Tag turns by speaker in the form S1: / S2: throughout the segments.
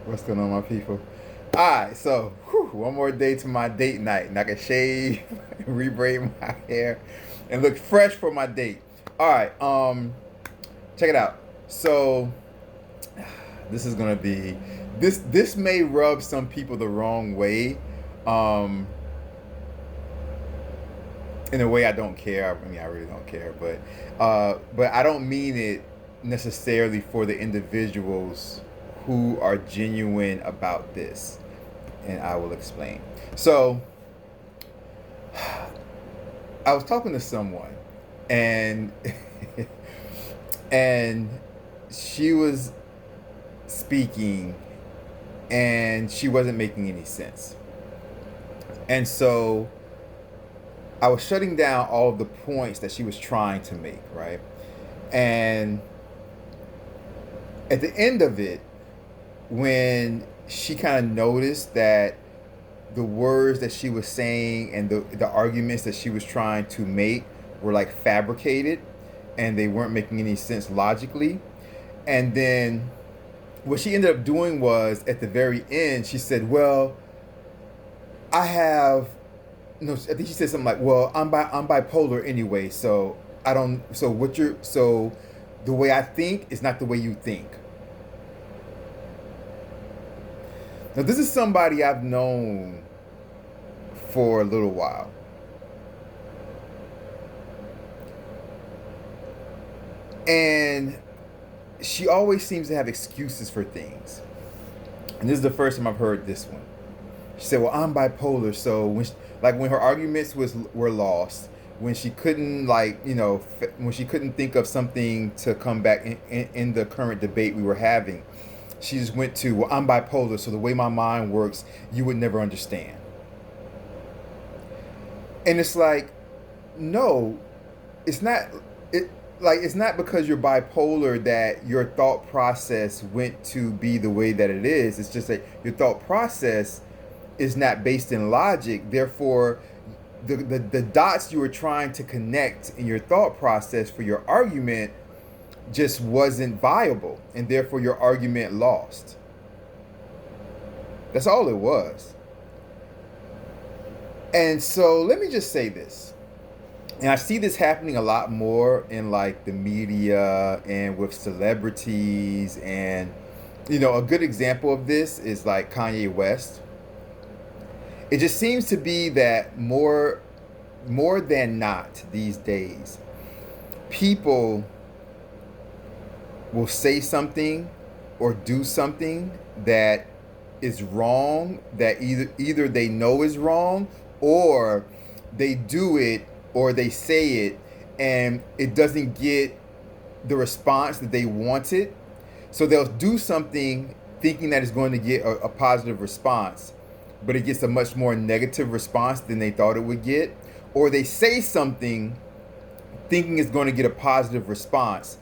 S1: What's going on, my people? Alright, so one more day to my date night, and I can shave, rebraid my hair, and look fresh for my date. Alright, check it out. So this is gonna be this may rub some people the wrong way. Um, in a way I don't care. I mean, I really don't care, but I don't mean it necessarily for the individuals who are genuine about this, and I will explain. So, I was talking to someone, and and she was speaking, and she wasn't making any sense, and so I was shutting down all of the points that she was trying to make, right? And at the end of it, when she kind of noticed that the words that she was saying and the arguments that she was trying to make were like fabricated and they weren't making any sense logically. And then what she ended up doing was at the very end, she said, well, I have no, I think she said something like, "Well, I'm bipolar anyway, so I don't. So what you're so the way I think is not the way you think." Now, this is somebody I've known for a little while, and she always seems to have excuses for things. And this is the first time I've heard this one. She said, "Well, I'm bipolar, so when her arguments were lost, when she couldn't when she couldn't think of something to come back in the current debate we were having, she just went to, well, I'm bipolar, so the way my mind works, you would never understand." And it's like, no, it's not. It's not because you're bipolar that your thought process went to be the way that it is. It's just that your thought process is not based in logic. Therefore, the dots you were trying to connect in your thought process for your argument just wasn't viable, and therefore your argument lost. That's all it was. And so let me just say this. And I see this happening a lot more in like the media and with celebrities. And a good example of this is like Kanye West. It just seems to be that more than not these days, people will say something or do something that is wrong, that either they know is wrong, or they do it or they say it and it doesn't get the response that they wanted. So they'll do something thinking that it's going to get a positive response, but it gets a much more negative response than they thought it would get. Or they say something thinking it's going to get a positive response,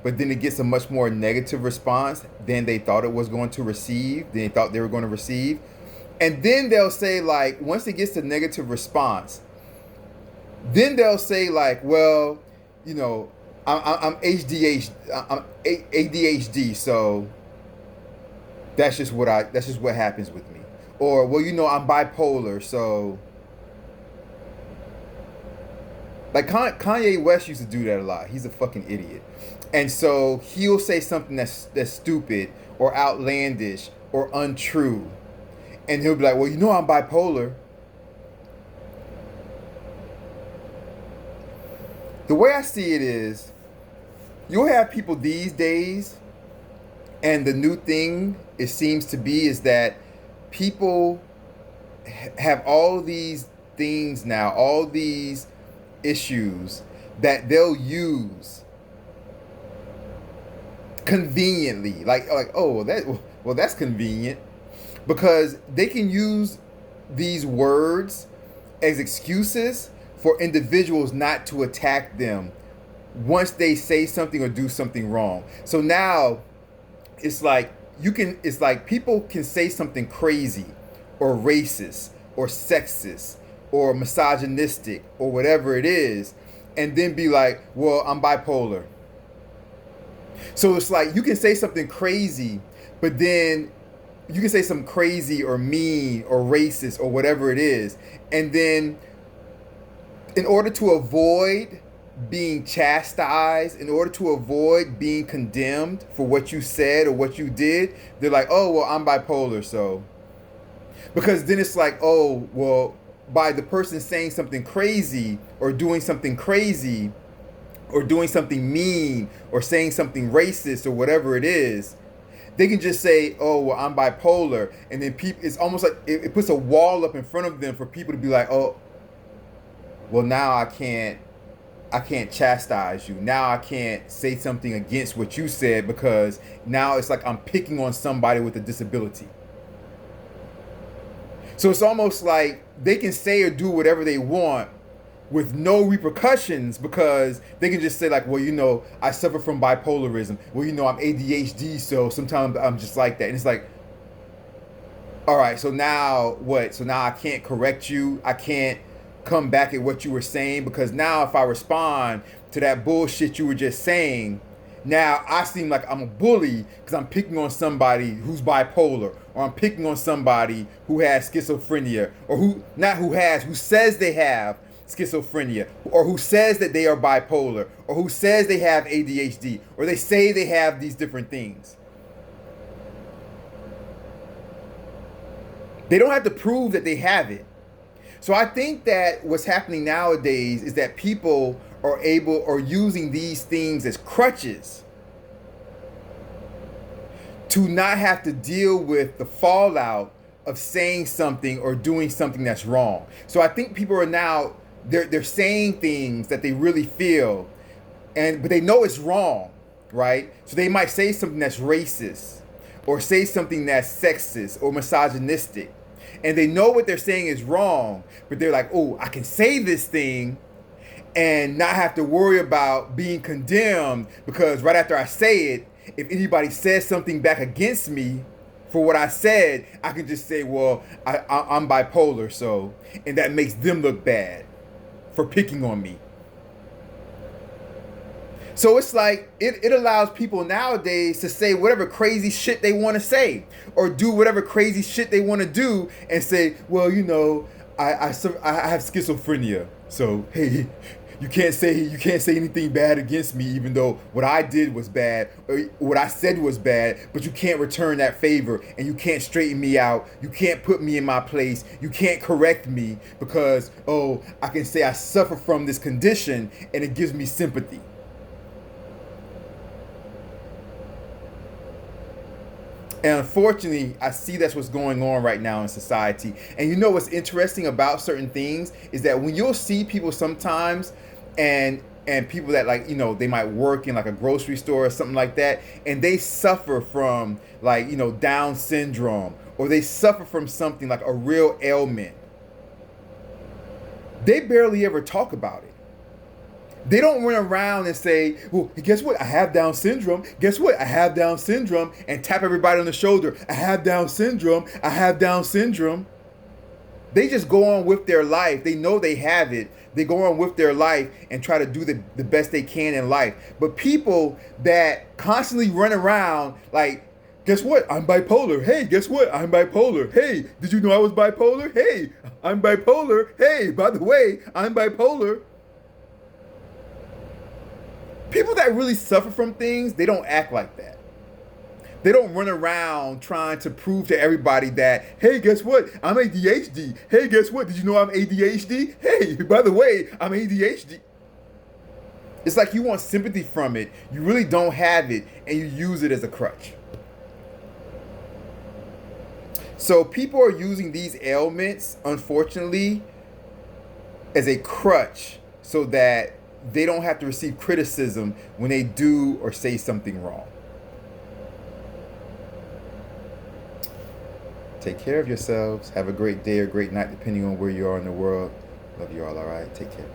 S1: but then it gets a much more negative response than they thought it was going to receive, than they thought they were going to receive. And then they'll say, like, once it gets a negative response, then they'll say, like, well, I'm ADHD, so that's just what happens with me. Or, well, I'm bipolar, so like Kanye West used to do that a lot. He's a fucking idiot. And so he'll say something that's stupid or outlandish or untrue. And he'll be like, well, I'm bipolar. The way I see it is, you'll have people these days, and the new thing it seems to be is that people have all these things now, all these issues that they'll use conveniently, like oh, that's convenient, because they can use these words as excuses for individuals not to attack them once they say something or do something wrong. So now it's like people can say something crazy or racist or sexist or misogynistic or whatever it is, and then be like, well, I'm bipolar. So it's like you can say something crazy, but then you can say something crazy or mean or racist or whatever it is, and then in order to avoid being chastised, in order to avoid being condemned for what you said or what you did, they're like, oh, well, I'm bipolar, so. Because then it's like, oh, well, by the person saying something crazy or doing something crazy or doing something mean or saying something racist or whatever it is, they can just say, oh, well, I'm bipolar. And then people, it's almost like it puts a wall up in front of them for people to be like, oh, well, now I can't chastise you. Now I can't say something against what you said because now it's like I'm picking on somebody with a disability. So it's almost like they can say or do whatever they want with no repercussions because they can just say like, well, you know, I suffer from bipolarism. Well, you know, I'm ADHD, so sometimes I'm just like that. And it's like, all right, so now what? So now I can't correct you. I can't come back at what you were saying because now if I respond to that bullshit you were just saying, now I seem like I'm a bully because I'm picking on somebody who's bipolar, or I'm picking on somebody who has schizophrenia, or who says they have schizophrenia, or who says that they are bipolar, or who says they have ADHD, or they say they have these different things. They don't have to prove that they have it. So I think that what's happening nowadays is that people are using these things as crutches to not have to deal with the fallout of saying something or doing something that's wrong. So I think people are now, they're saying things that they really feel, but they know it's wrong, right? So they might say something that's racist or say something that's sexist or misogynistic. And they know what they're saying is wrong, but they're like, oh, I can say this thing and not have to worry about being condemned because right after I say it, if anybody says something back against me for what I said, I can just say, well, I'm bipolar, so, and that makes them look bad for picking on me. So it's like, it allows people nowadays to say whatever crazy shit they want to say or do whatever crazy shit they want to do and say, well, you know, I have schizophrenia. So, hey, you can't say anything bad against me, even though what I did was bad or what I said was bad, but you can't return that favor and you can't straighten me out. You can't put me in my place. You can't correct me because, oh, I can say I suffer from this condition and it gives me sympathy. And unfortunately, I see that's what's going on right now in society. And you know what's interesting about certain things is that when you'll see people sometimes and people that, like, you know, they might work in like a grocery store or something like that, and they suffer from, like, you know, Down syndrome, or they suffer from something like a real ailment. They barely ever talk about it. They don't run around and say, well, guess what? I have Down syndrome. Guess what? I have Down syndrome. And tap everybody on the shoulder. I have Down syndrome. I have Down syndrome. They just go on with their life. They know they have it. They go on with their life and try to do the best they can in life. But people that constantly run around like, guess what? I'm bipolar. Hey, guess what? I'm bipolar. Hey, did you know I was bipolar? Hey, I'm bipolar. Hey, by the way, I'm bipolar. People that really suffer from things, they don't act like that. They don't run around trying to prove to everybody that, hey, guess what? I'm ADHD. Hey, guess what? Did you know I'm ADHD? Hey, by the way, I'm ADHD. It's like you want sympathy from it. You really don't have it, and you use it as a crutch. So people are using these ailments, unfortunately, as a crutch so that they don't have to receive criticism when they do or say something wrong. Take care of yourselves. Have a great day or great night, depending on where you are in the world. Love you all right? Take care.